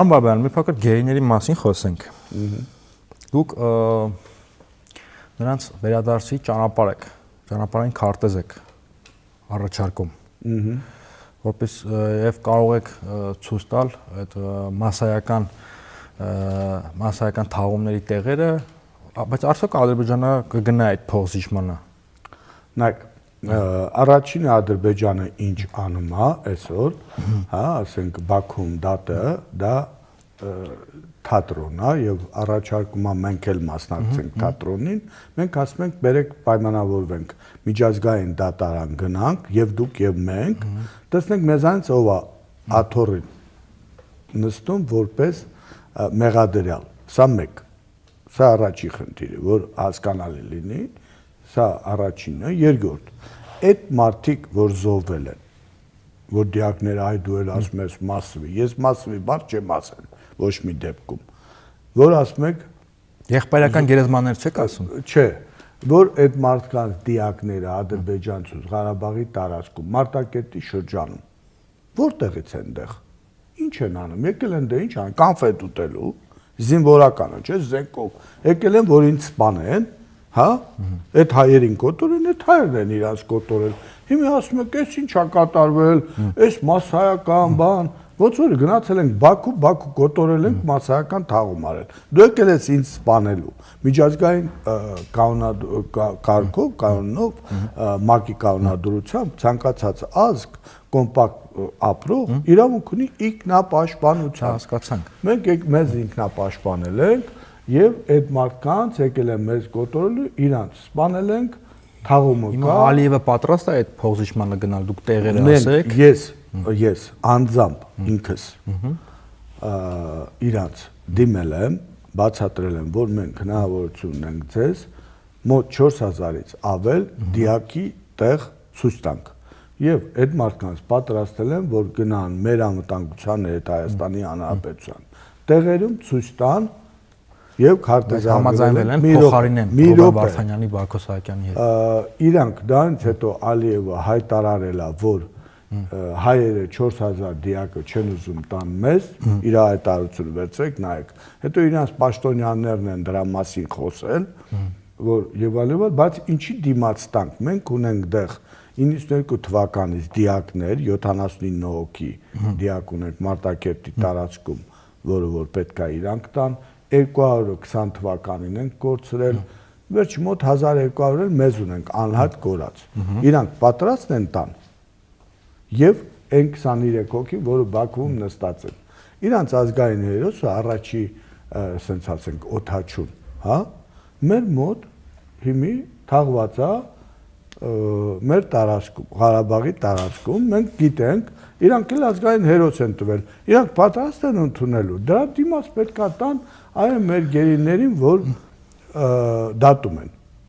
Անբաբյան, մի փոքր գերիների մասին խոսենք։ Դուք նրանց վերադարձի ճանապարհային քարտեզ եք առաջարկում։ Որպես եւ կարող եք ցույց տալ այդ մասսայական թաղումների տեղերը, բայց արդյոք Ադրբեջանը կգնա այդ փոխզիջմանը։ Նայեք, առաջին Ադրբեջանը ինչ անում է այսօր, հա, ասենք Բաքվում դա թատրոն է եւ առաջարկում է մենք էլ մասնակցենք թատրոնին, մենք ասում ենք բերեք պայմանավորվենք, միջազգային դատարան գնանք եւ դուք եւ մենք, տեսնենք մեզանից ով է աթոռին նստում որպես մեղադրյալ, սա մեկ, սա առաջի խնդիրը, որ հասկանալի լինի, սա առաջինը, երկրորդ, այդ մարդիկ, որ զոհվել են, որ դիակները այ դու էլ ասում ես մասսվի, ես մասսվի բառ չեմ ասել, ոչ մի դեպքում, որ ասում եք եղբայրական գերեզմաններ չեք ասում։ Չէ, որ այդ մարդկանց դիակները Ադրբեջանցուց Ղարաբաղի տարածքում, Մարտակերտի շրջանում, որտեղից են դեղ, ինչ են անում, եկել են դե ինչ ան, կանֆետ ուտելու, զինվորականը, չէ, զենքով, եկել են, որ ինձ սպանեն, հա, այդ հայերին կոտորեն, այդ հայերն են իրանց կոտորել, հիմա ասում եք, այս ինչ ա կատարվել, այս մասսայական բան, ոնց որ գնացել ենք Բաքու կոտորել ենք մասսայական թաղում արել, դու եկել ես ինձ սպանելու, միջազգային կանոնով, ՄԱԿ-ի կանոնադրությամբ ցանկացած ազգ կոմպակտ ապրող իրավունք ունի ինքնապաշտպանության։ Հասկացանք։ Մենք մեզ ինքնապաշտպանել ենք եւ այդ մարդկանց եկել են մեզ կոտորելու, իրանց սպանել ենք, թաղումը կա։ Ալիևը պատրաստ է այդ փոխզիջմանը գնալ, դուք տեղերը ասեք։ Ես անձամբ ինքս իրանց դիմել եմ, բացատրել եմ, որ մենք հնարավորություն ունենք ձեզ մոտ 4000-ից ավել դիակի տեղ ցույց տանք։ Եվ այդ մարդկանց պատրաստել եմ, որ գնան մեր անվտանգության հետ Հայաստանի Հանրապետության տեղերում ցույց տան եւ քարտեզավորվել են փոխարինեն Ռոբերտ Վարդանյանի, Բակո Սահակյանի հետ։ Իրանք դրանից հետո Ալիևը հայտարարել է, որ հայերը 4000 դիակը չեն ուզում տան մեզ, իր հայտարարությունը վերցրեք, նայեք։ Հետո իրանց պաշտոնյաներն են դրա մասին խոսել, որ եւ այլն, բայց ինչի դիմաց տանք, մենք ունենք դեղ 92 թվականից դիակներ, 79 հոգի դիակ ունենք Մարտակերտի տարածքում, որը որ պետք է իրանք տան, 220 թվականին ենք կորցրել, վերջ մոտ 1200 էլ մեզ ունենք անհատ կորած։ Իրանք պատրաստ են տան եւ այն 23 հոգի, որը Բաքվում նստած են։ Իրանց ազգային հերոսը առաջի, ասենք ասենք, օթաչուն, հա, մեր մոտ հիմի թաղված է մեր տարածքում, Ղարաբաղի տարածքում, մենք գիտենք, իրանք էլ ազգային հերոս են տվել, իրանք պատրաստ են ընդունելու, դրա դիմաց պետք է տան այո մեր գերիներին, որ դատում են։